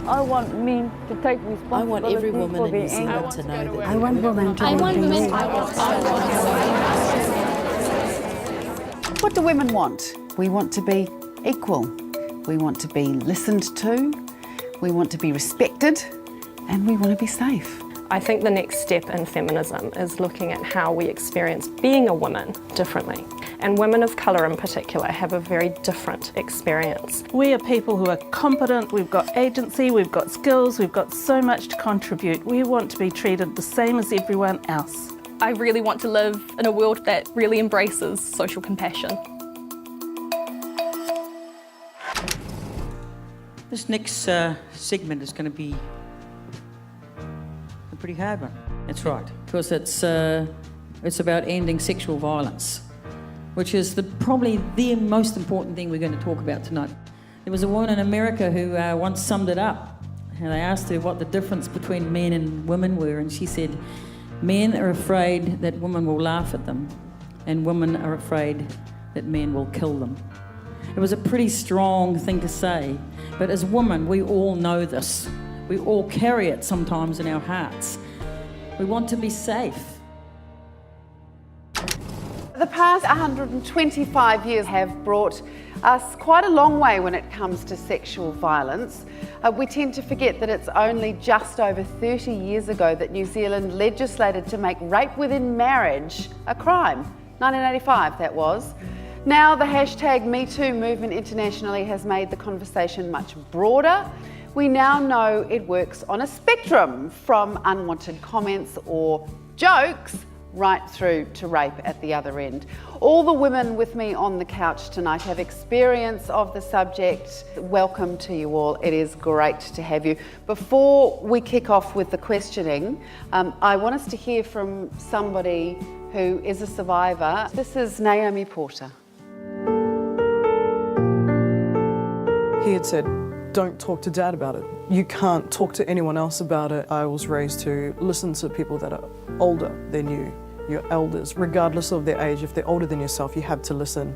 I want men to take responsibility. I want every woman in New Zealand to know that. I want women to be. What do women want? We want to be equal. We want to be listened to. We want to be respected. And we want to be safe. I think the next step in feminism is looking at how we experience being a woman differently. And women of colour in particular have a very different experience. We are people who are competent, we've got agency, we've got skills, we've got so much to contribute. We want to be treated the same as everyone else. I really want to live in a world that really embraces social compassion. This next segment is going to be a pretty hard one. That's right, because it's about ending sexual violence, which is probably the most important thing we're going to talk about tonight. There was a woman in America who once summed it up, and they asked her what the difference between men and women were, and she said, men are afraid that women will laugh at them, and women are afraid that men will kill them. It was a pretty strong thing to say, but as women, we all know this. We all carry it sometimes in our hearts. We want to be safe. The past 125 years have brought us quite a long way when it comes to sexual violence. We tend to forget that it's only just over 30 years ago that New Zealand legislated to make rape within marriage a crime. 1985, that was. Now the hashtag #MeToo movement internationally has made the conversation much broader. We now know it works on a spectrum from unwanted comments or jokes right through to rape at the other end. All the women with me on the couch tonight have experience of the subject. Welcome to you all. It is great to have you. Before we kick off with the questioning, I want us to hear from somebody who is a survivor. This is Naomi Porter. He had said, don't talk to Dad about it. You can't talk to anyone else about it. I was raised to listen to people that are older than you, your elders, regardless of their age. If they're older than yourself, you have to listen.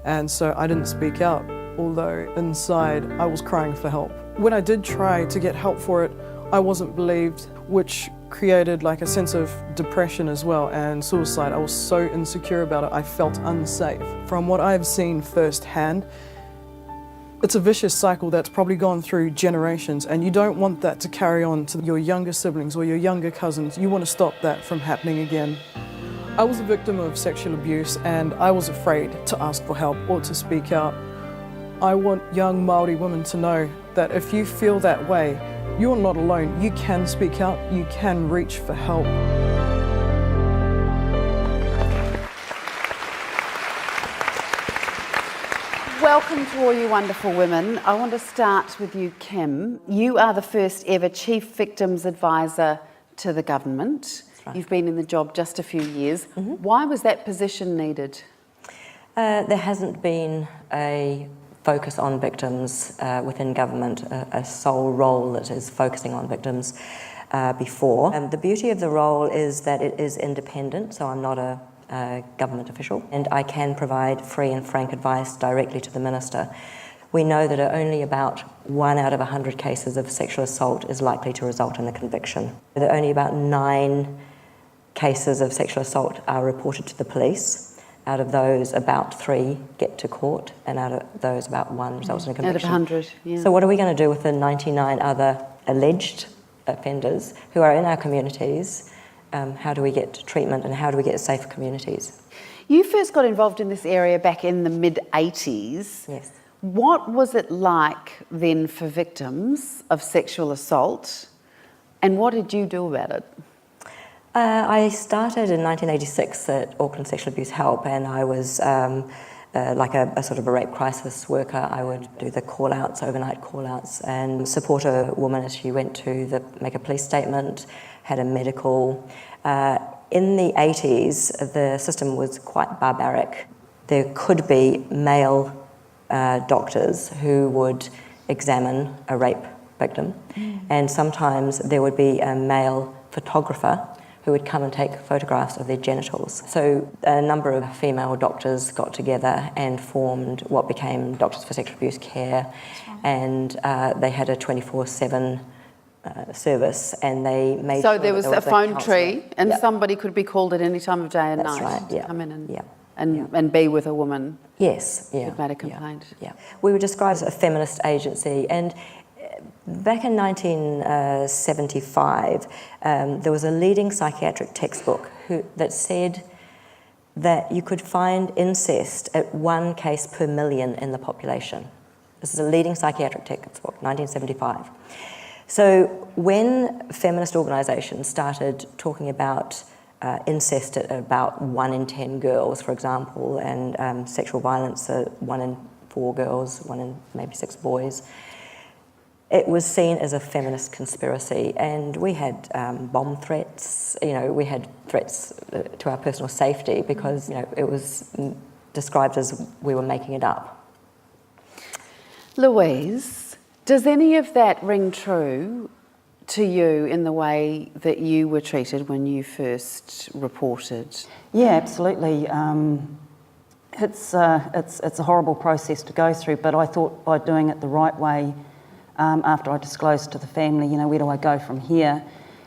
And so I didn't speak out, although inside I was crying for help. When I did try to get help for it, I wasn't believed, which created like a sense of depression as well and suicide. I was so insecure about it, I felt unsafe. From what I've seen firsthand, it's a vicious cycle that's probably gone through generations, and you don't want that to carry on to your younger siblings or your younger cousins. You want to stop that from happening again. I was a victim of sexual abuse and I was afraid to ask for help or to speak out. I want young Māori women to know that if you feel that way, you're not alone. You can speak out, you can reach for help. Welcome to all you wonderful women. I want to start with you, Kim. You are the first ever Chief Victims Advisor to the government. Right. You've been in the job just a few years. Mm-hmm. Why was that position needed? There hasn't been a focus on victims within government, a sole role that is focusing on victims before. The beauty of the role is that it is independent, so I'm not a government official, and I can provide free and frank advice directly to the Minister. We know that only about 1 out of 100 cases of sexual assault is likely to result in a conviction. That only about 9 cases of sexual assault are reported to the police. Out of those, about 3 get to court, and out of those, about 1 results in a conviction. Out of 100, yeah. So what are we going to do with the 99 other alleged offenders who are in our communities? How do we get treatment and how do we get safer communities? You first got involved in this area back in the mid-80s. Yes. What was it like then for victims of sexual assault, and what did you do about it? I started in 1986 at Auckland Sexual Abuse Help, and I was like a sort of a rape crisis worker. I would do the call-outs, overnight call-outs, and support a woman as she went to make a police statement, had a medical. In the 80s, the system was quite barbaric. There could be male doctors who would examine a rape victim, and sometimes there would be a male photographer who would come and take photographs of their genitals. So a number of female doctors got together and formed what became Doctors for Sexual Abuse Care, and they had a 24/7 service, and they made So sure there was that a phone counselling. tree, and Yep. somebody could be called at any time of day and That's night right, to yeah. come in and, Yeah. and be with a woman Yes, yeah. who'd made a complaint. Yeah. We were described as a feminist agency, and back in 1975, there was a leading psychiatric textbook that said that you could find incest at 1 case per million in the population. This is a leading psychiatric textbook, 1975. So when feminist organisations started talking about incest at about 1 in 10 girls, for example, and sexual violence at 1 in 4 girls, 1 in maybe 6 boys, it was seen as a feminist conspiracy, and we had bomb threats. We had threats to our personal safety because it was described as we were making it up. Louise, does any of that ring true to you in the way that you were treated when you first reported? Yeah, absolutely. It's a horrible process to go through, but I thought by doing it the right way, after I disclosed to the family, where do I go from here?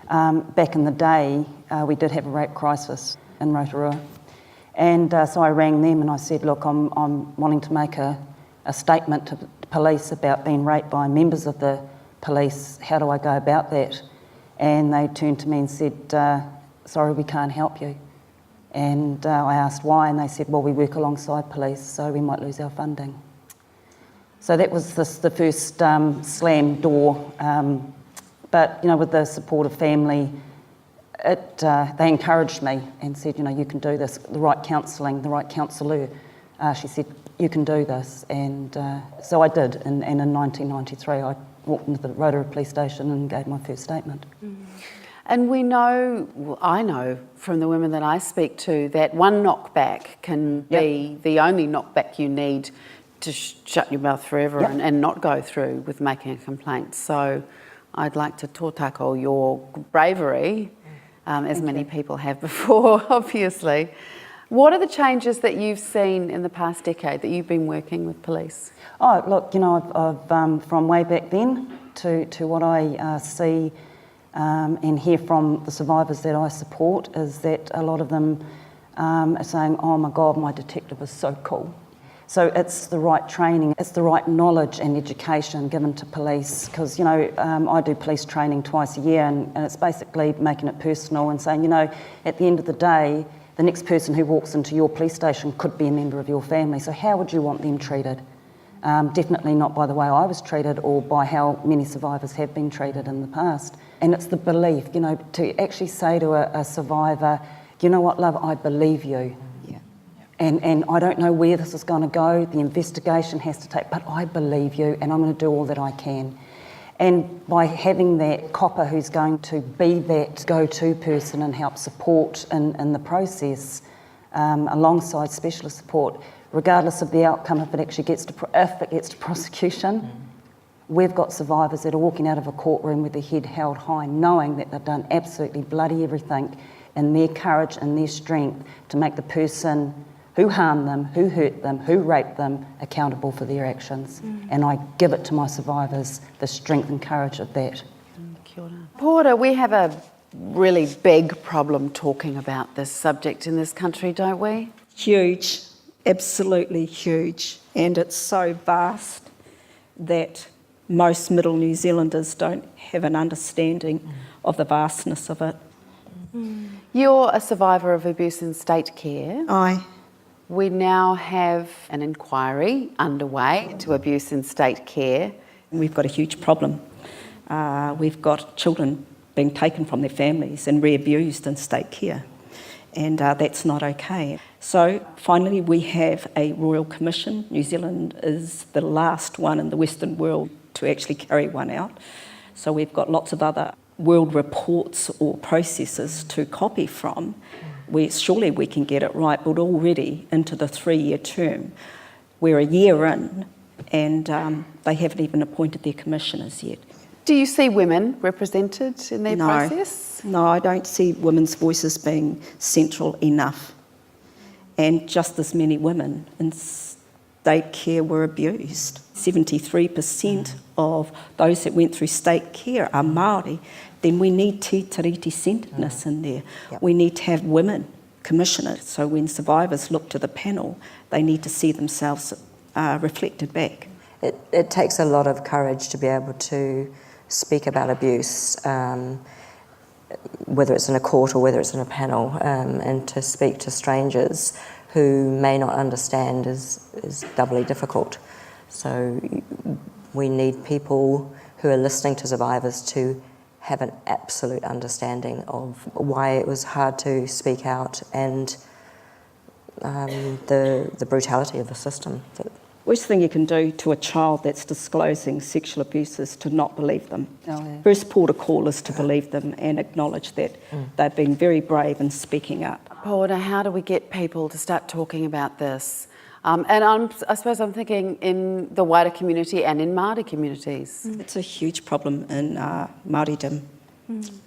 Back in the day, we did have a rape crisis in Rotorua, and so I rang them and I said, look, I'm wanting to make a statement to the police about being raped by members of the police. How do I go about that? And they turned to me and said, sorry, we can't help you. And I asked why, and they said, well, we work alongside police, so we might lose our funding. So that was the first slam door. But with the support of family, they encouraged me and said, you can do this. The right counselling, the right counsellor. She said, you can do this. And so I did. And in 1993, I walked into the Rotorua police station and gave my first statement. And I know from the women that I speak to that one knockback can be the only knockback you need to shut your mouth forever and not go through with making a complaint. So I'd like to tōtako your bravery, as many people have before, obviously. What are the changes that you've seen in the past decade that you've been working with police? Oh, look, I've from way back then to what I see and hear from the survivors that I support is that a lot of them are saying, oh my God, my detective is so cool. So it's the right training, it's the right knowledge and education given to police because, I do police training twice a year and it's basically making it personal and saying, at the end of the day, the next person who walks into your police station could be a member of your family. So how would you want them treated? Definitely not by the way I was treated or by how many survivors have been treated in the past. And it's the belief, to actually say to a survivor, you know what, love, I believe you. And I don't know where this is going to go, the investigation has to take, but I believe you and I'm going to do all that I can. And by having that copper who's going to be that go-to person and help support in the process, alongside specialist support, regardless of the outcome, if it gets to prosecution, we've got survivors that are walking out of a courtroom with their head held high, knowing that they've done absolutely bloody everything in their courage and their strength to make the person who harmed them, who hurt them, who raped them, accountable for their actions. And I give it to my survivors, the strength and courage of that. Porter, we have a really big problem talking about this subject in this country, don't we? Huge, absolutely huge. And it's so vast that most middle New Zealanders don't have an understanding of the vastness of it. You're a survivor of abuse in state care. Aye. We now have an inquiry underway into abuse in state care. We've got a huge problem. We've got children being taken from their families and re-abused in state care, and that's not okay. So finally we have a Royal Commission. New Zealand is the last one in the Western world to actually carry one out. So we've got lots of other world reports or processes to copy from. Surely we can get it right, but already into the 3-year term, we're a year in and they haven't even appointed their commissioners yet. Do you see women represented in their No. process? No, I don't see women's voices being central enough. And just as many women in state care were abused. 73% of those that went through state care are Māori. Then we need te tiriti centredness in there. Yep. We need to have women commissioners. So when survivors look to the panel, they need to see themselves reflected back. It takes a lot of courage to be able to speak about abuse, whether it's in a court or whether it's in a panel, and to speak to strangers who may not understand is doubly difficult. So we need people who are listening to survivors to have an absolute understanding of why it was hard to speak out and the brutality of the system. Worst thing you can do to a child that's disclosing sexual abuse is to not believe them. Oh, yeah. First port of call is to believe them and acknowledge that they've been very brave in speaking up. Paula, how do we get people to start talking about this? And I suppose I'm thinking in the wider community and in Māori communities. It's a huge problem in Māoridom,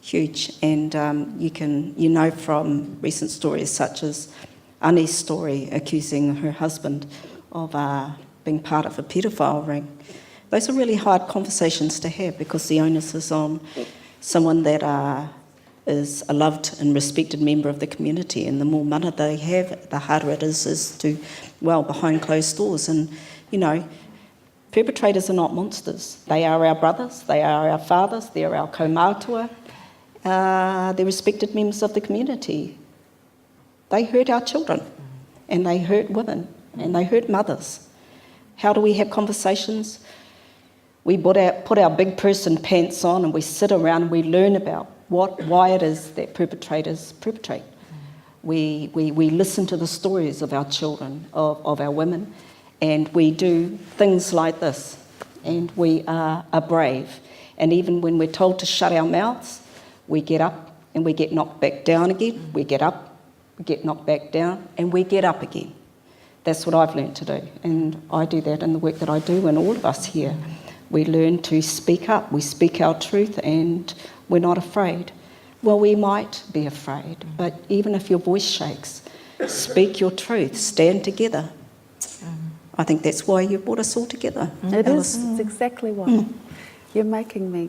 huge. And you know from recent stories such as Ani's story accusing her husband of being part of a paedophile ring. Those are really hard conversations to have because the onus is on someone that is a loved and respected member of the community, and the more mana they have, the harder it is to, well, behind closed doors. And, you know, perpetrators are not monsters. They are our brothers, they are our fathers, they are our kaumātua, they're respected members of the community. They hurt our children, and they hurt women, and they hurt mothers. How do we have conversations? We put our big person pants on and we sit around and we learn about why it is that perpetrators perpetrate. We listen to the stories of our children, of our women, and we do things like this, and we are brave. And even when we're told to shut our mouths, we get up and we get knocked back down again. We get up, we get knocked back down, and we get up again. That's what I've learned to do, and I do that in the work that I do, and all of us here. We learn to speak up, we speak our truth, and we're not afraid. Well, we might be afraid, but even if your voice shakes, speak your truth, stand together. I think that's why you brought us all together. It is, it's exactly why. You're making me.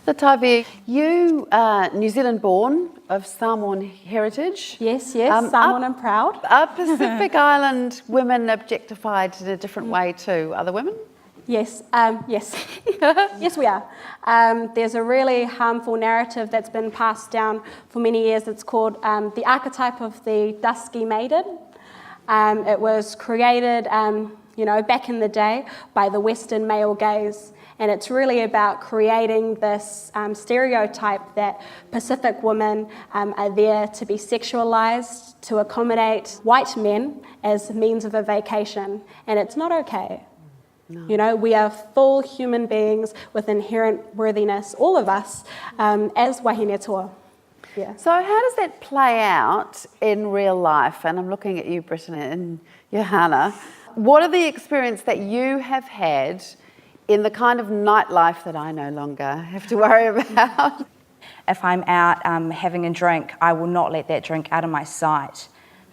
Latavia, you are New Zealand born of Samoan heritage. Yes, Samoan and proud. Are Pacific Island women objectified in a different way to other women? Yes, yes. Yes, we are. There's a really harmful narrative that's been passed down for many years. It's called the archetype of the dusky maiden. It was created, back in the day by the Western male gaze. And it's really about creating this stereotype that Pacific women are there to be sexualised, to accommodate white men as a means of a vacation. And it's not okay. No. You know, we are full human beings with inherent worthiness, all of us, as wahine toa. Yeah. So how does that play out in real life? And I'm looking at you, Brittany, and Johanna. What are the experiences that you have had in the kind of nightlife that I no longer have to worry about? If I'm out having a drink, I will not let that drink out of my sight.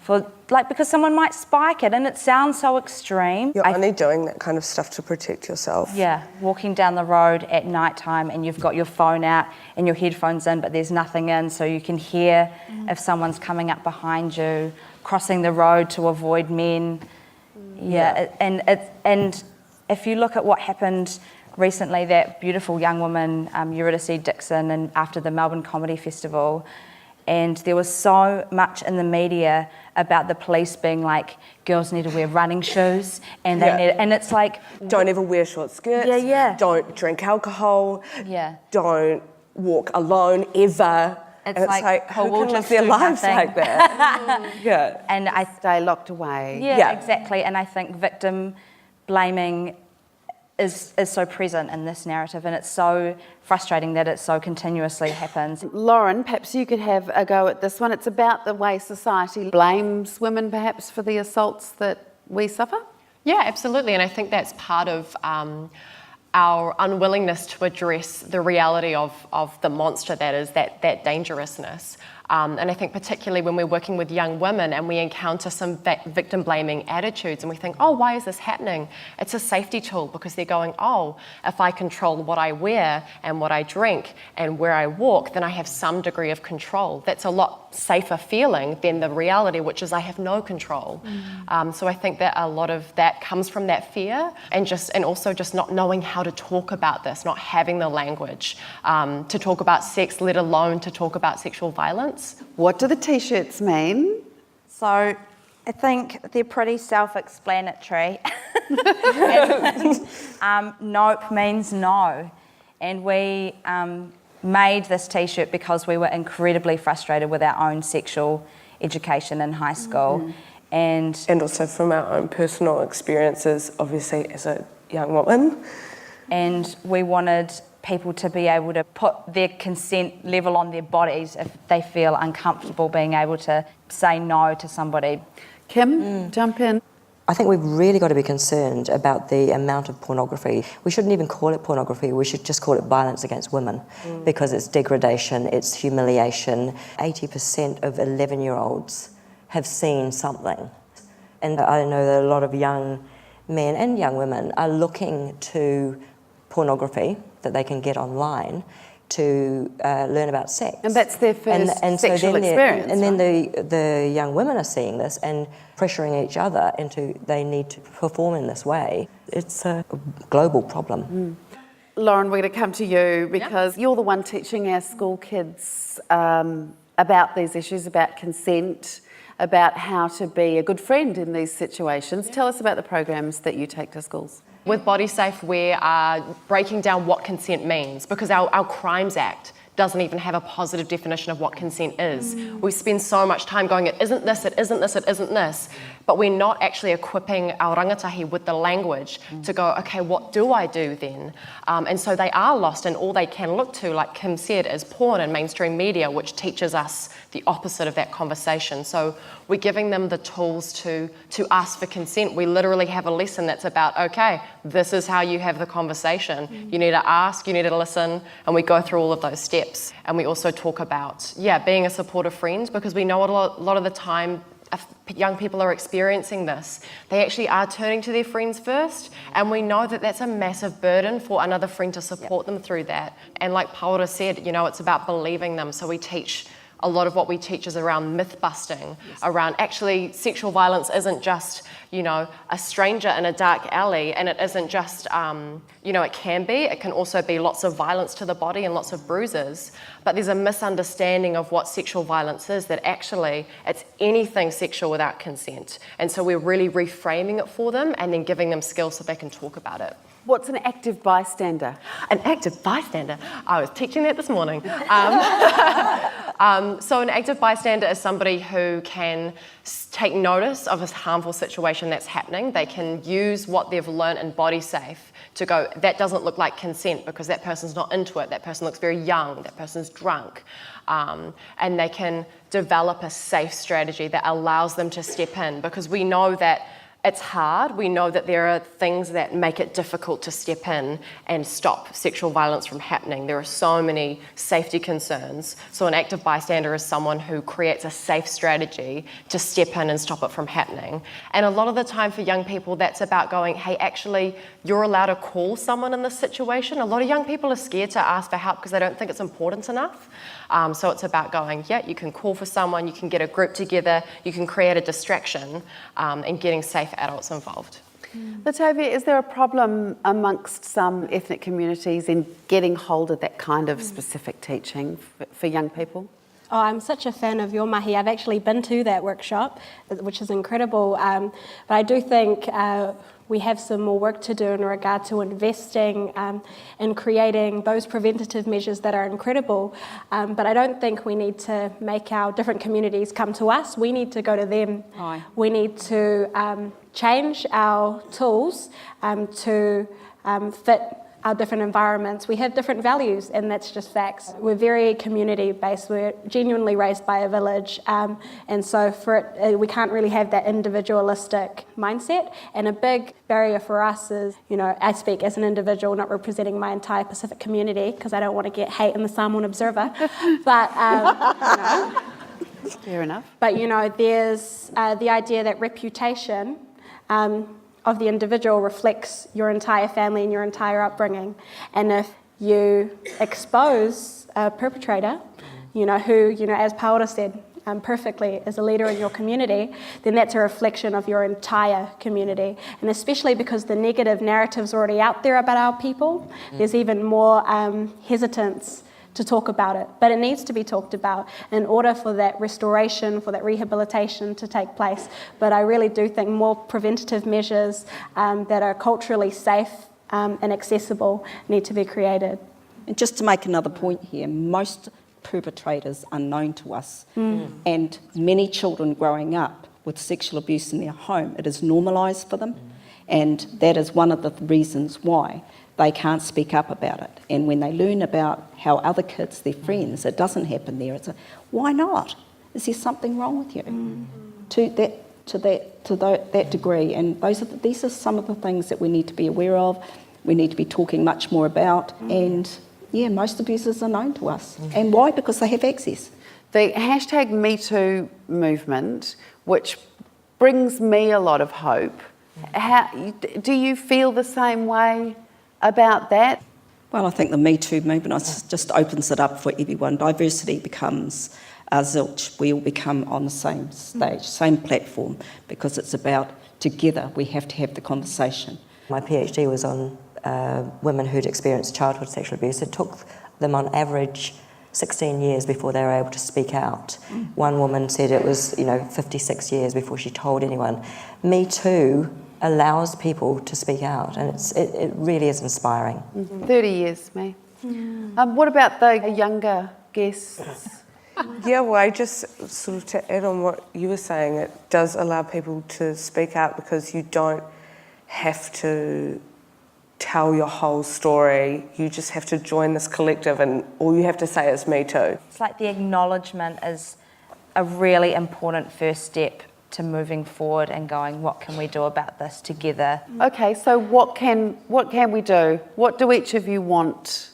Because someone might spike it, and it sounds so extreme. You're only doing that kind of stuff to protect yourself. Yeah, walking down the road at night time and you've got your phone out and your headphones in, but there's nothing in, so you can hear if someone's coming up behind you, crossing the road to avoid men. Yeah. And if you look at what happened recently, that beautiful young woman, Eurydice Dixon, and after the Melbourne Comedy Festival, and there was so much in the media about the police being like, girls need to wear running shoes, and and it's like, don't ever wear short skirts. Yeah. Don't drink alcohol. Yeah. Don't walk alone ever. It's like who can live their lives like that? Yeah. And I stay locked away. Yeah, exactly. And I think victim blaming is so present in this narrative, and it's so frustrating that it so continuously happens. Lauren, perhaps you could have a go at this one. It's about the way society blames women perhaps for the assaults that we suffer. Yeah, absolutely, and I think that's part of our unwillingness to address the reality of the monster that is that dangerousness. And I think particularly when we're working with young women and we encounter some victim blaming attitudes and we think, oh, why is this happening? It's a safety tool because they're going, oh, if I control what I wear and what I drink and where I walk, then I have some degree of control. That's a lot safer feeling than the reality, which is I have no control. So I think that a lot of that comes from that fear and also just not knowing how to talk about this, not having the language to talk about sex, let alone to talk about sexual violence. What do the t-shirts mean? So I think they're pretty self-explanatory. Nope means no. And we made this t-shirt because we were incredibly frustrated with our own sexual education in high school. And also from our own personal experiences, obviously, as a young woman. And we wanted people to be able to put their consent level on their bodies if they feel uncomfortable being able to say no to somebody. Kim, jump in. I think we've really got to be concerned about the amount of pornography. We shouldn't even call it pornography, we should just call it violence against women because it's degradation, it's humiliation. 80% of 11-year-olds have seen something. And I know that a lot of young men and young women are looking to pornography that they can get online to learn about sex. And that's their first sexual experience. And then the young women are seeing this and pressuring each other into they need to perform in this way. It's a global problem. Lauren, we're going to come to you because you're the one teaching our school kids about these issues, about consent, about how to be a good friend in these situations. Tell us about the programs that you take to schools. With Body Safe, we are breaking down what consent means because our Crimes Act doesn't even have a positive definition of what consent is. We spend so much time going, it isn't this, it isn't this, it isn't this, but we're not actually equipping our rangatahi with the language to go, okay, what do I do then? And so they are lost, and all they can look to, like Kim said, is porn and mainstream media, which teaches us the opposite of that conversation. So we're giving them the tools to ask for consent. We literally have a lesson that's about, okay, this is how you have the conversation. You need to ask, you need to listen, and we go through all of those steps. And we also talk about, being a supportive friend, because we know a lot of the time if young people are experiencing this, they actually are turning to their friends first, and we know that that's a massive burden for another friend to support them through that. And like Paula said, it's about believing them. So we teach, a lot of what we teach is around myth busting, around actually sexual violence isn't just, a stranger in a dark alley, and it isn't just, it can be, it can also be lots of violence to the body and lots of bruises, but there's a misunderstanding of what sexual violence is, that actually it's anything sexual without consent. And so we're really reframing it for them and then giving them skills so they can talk about it. What's an active bystander? An active bystander? I was teaching that this morning. So an active bystander is somebody who can take notice of a harmful situation that's happening. They can use what they've learned in Body Safe to go, that doesn't look like consent because that person's not into it, that person looks very young, that person's drunk. And they can develop a safe strategy that allows them to step in, because we know that it's hard. We know that there are things that make it difficult to step in and stop sexual violence from happening. There are so many safety concerns. So an active bystander is someone who creates a safe strategy to step in and stop it from happening. And a lot of the time for young people, that's about going, hey, actually, you're allowed to call someone in this situation. A lot of young people are scared to ask for help because they don't think it's important enough. So it's about going, you can call for someone, you can get a group together, you can create a distraction, and getting safe adults involved. Latavia, is there a problem amongst some ethnic communities in getting hold of that kind of specific teaching for young people? Oh, I'm such a fan of your mahi. I've actually been to that workshop, which is incredible. But I do think we have some more work to do in regard to investing in creating those preventative measures that are incredible. But I don't think we need to make our different communities come to us. We need to go to them. Aye. We need to change our tools to fit our different environments, we have different values, and that's just facts. We're very community-based. We're genuinely raised by a village, and so for it, we can't really have that individualistic mindset. And a big barrier for us is, I speak as an individual, not representing my entire Pacific community, because I don't want to get hate in the Samoan Observer, but, Fair enough. But, there's the idea that reputation of the individual reflects your entire family and your entire upbringing. And if you expose a perpetrator, who, as Paola said perfectly, is a leader in your community, then that's a reflection of your entire community. And especially because the negative narrative's already out there about our people, there's even more hesitance to talk about it. But it needs to be talked about in order for that restoration, for that rehabilitation to take place. But I really do think more preventative measures that are culturally safe and accessible need to be created. And just to make another point here, most perpetrators are known to us, and many children growing up with sexual abuse in their home, it is normalised for them, and that is one of the reasons why they can't speak up about it. And when they learn about how other kids, their friends, it doesn't happen there, it's why not? Is there something wrong with you? To that degree, and these are some of the things that we need to be aware of, we need to be talking much more about, and most abusers are known to us. And why? Because they have access. The hashtag #MeToo movement, which brings me a lot of hope, do you feel the same way about that? Well, I think the Me Too movement just opens it up for everyone. Diversity becomes zilch. We all become on the same stage, same platform, because it's about together we have to have the conversation. My PhD was on women who'd experienced childhood sexual abuse. It took them on average 16 years before they were able to speak out. One woman said it was 56 years before she told anyone. Me Too allows people to speak out, and it really is inspiring. 30 years, May. What about the younger guests? Yeah, well, I just sort of to add on what you were saying, it does allow people to speak out because you don't have to tell your whole story. You just have to join this collective, and all you have to say is Me Too. It's like the acknowledgement is a really important first step to moving forward and going, what can we do about this together? Okay, so what can we do? What do each of you want?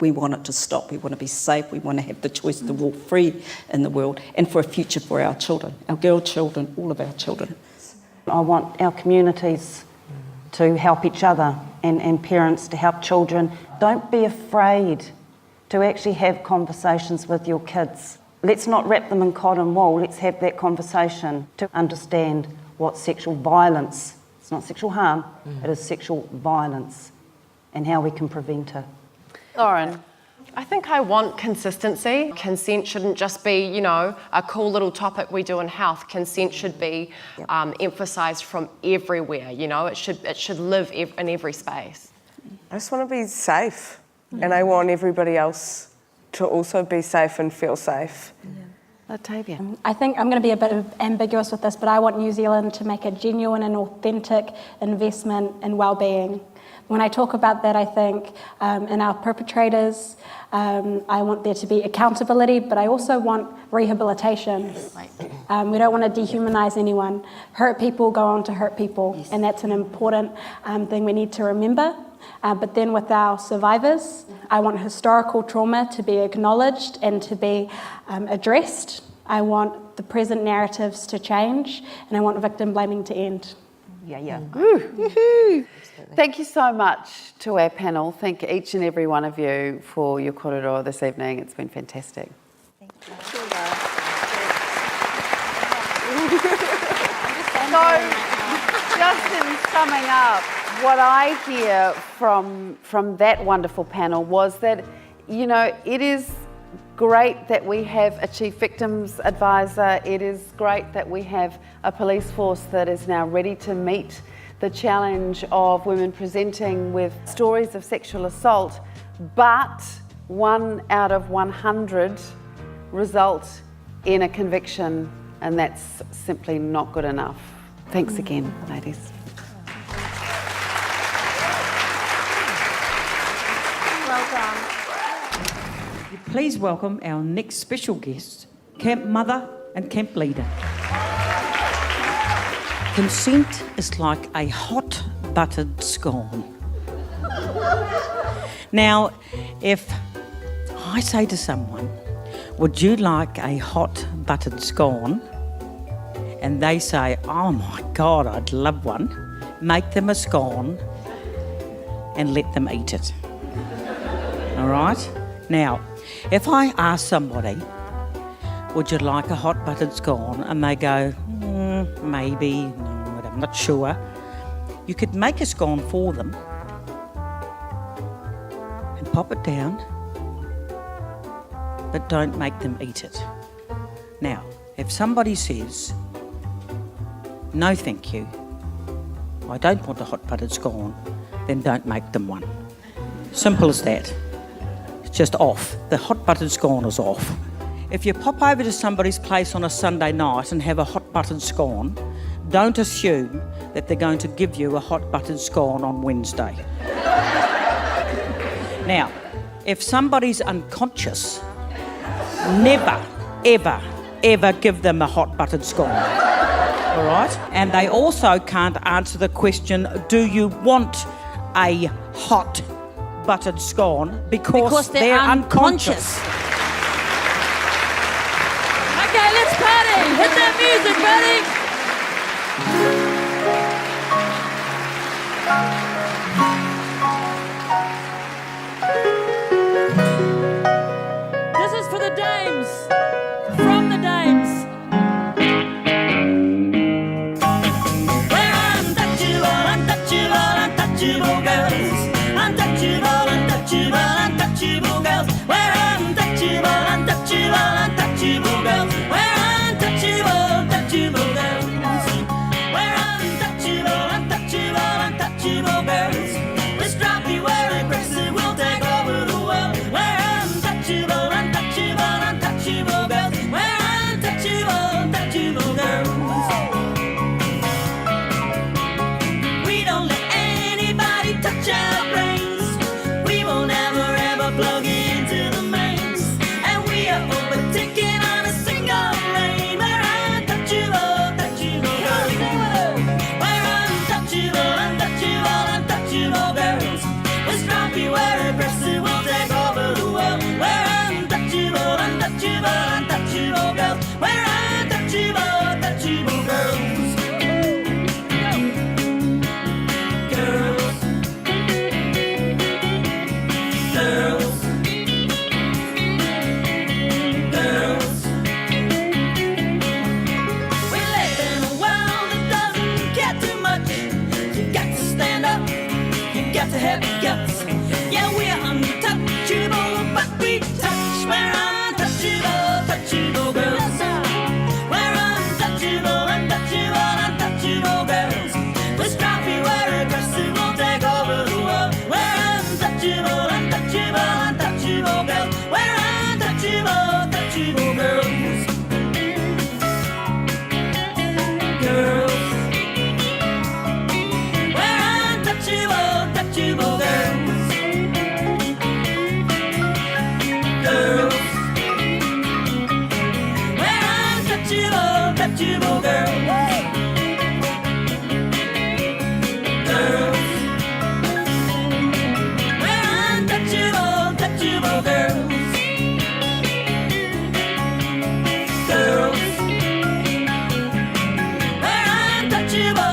We want it to stop. We want to be safe. We want to have the choice to walk free in the world, and for a future for our children, our girl children, all of our children. I want our communities to help each other and parents to help children. Don't be afraid to actually have conversations with your kids. Let's not wrap them in cotton wool. Let's have that conversation to understand what sexual violence, it's not sexual harm, it is sexual violence, and how we can prevent it. Lauren? I think I want consistency. Consent shouldn't just be, a cool little topic we do in health. Consent should be emphasised from everywhere, It should live in every space. I just want to be safe, and I want everybody else to also be safe and feel safe. Latavia? I think I'm going to be a bit ambiguous with this, but I want New Zealand to make a genuine and authentic investment in well-being. When I talk about that, I think in our perpetrators, I want there to be accountability, but I also want rehabilitation. We don't want to dehumanise anyone. Hurt people go on to hurt people, and that's an important thing we need to remember. But then with our survivors, I want historical trauma to be acknowledged and to be addressed. I want the present narratives to change, and I want victim blaming to end. Thank you so much to our panel. Thank each and every one of you for your korero this evening. It's been fantastic. Thank you. So, just in summing up, what I hear from that wonderful panel was that, it is great that we have a Chief Victims Advisor. It is great that we have a police force that is now ready to meet the challenge of women presenting with stories of sexual assault, but 1 out of 100 result in a conviction, and that's simply not good enough. Thanks again, ladies. Please welcome our next special guest, camp mother and camp leader. Consent is like a hot buttered scone. Now, if I say to someone, would you like a hot buttered scone? And they say, oh my God, I'd love one. Make them a scone and let them eat it. All right? Now, if I ask somebody, would you like a hot buttered scone? And they go, maybe, no, but I'm not sure. You could make a scone for them and pop it down, but don't make them eat it. Now, if somebody says, no thank you, I don't want a hot buttered scone, then don't make them one. Simple as that. It's just off. The hot buttered scone is off. If you pop over to somebody's place on a Sunday night and have a hot buttered scone, don't assume that they're going to give you a hot buttered scone on Wednesday. Now, if somebody's unconscious, never, ever, ever give them a hot buttered scone. All right? And they also can't answer the question, do you want a hot buttered scone? Because they're unconscious. Okay, let's party. Hit that music, buddy. This is for the dames. From the dames. We're untouchable, untouchable, untouchable girls. Untouchable, untouchable, untouchable girls. We're untouchable, untouchable, untouchable girls. We're untouchable, untouchable girls. We're untouchable, untouchable, untouchable girls. We're strappy, we're aggressive, we'll take over the world. We're untouchable, untouchable, untouchable girls. We're untouchable, untouchable girls. We don't let anybody touch our brains. We won't ever, ever plug into the mains. And we are overtaken on a single lane. We're untouchable, untouchable girls. We're untouchable, untouchable, untouchable girls. We're strappy, we're aggressive, we'll take over the world. We're untouchable, untouchable, untouchable girls. We're untouchable, untouchable girls. Girls. Girls. Girls. We live in a world that doesn't care too much. You got to stand up, you got to have guts. Yeah, we're untouchable, but we touch. We're untouchable, touchable girls. We're untouchable, untouchable, untouchable girls. We're strappy, we're aggressive, we'll take over the world. We're untouchable, untouchable, untouchable girls. We're untouchable, touchable girls. Girls. We're untouchable, touchable girls. Girls. We're untouchable, touchable girls. Girls. We're untouchable, touchable girls. Girls. We're untouchable,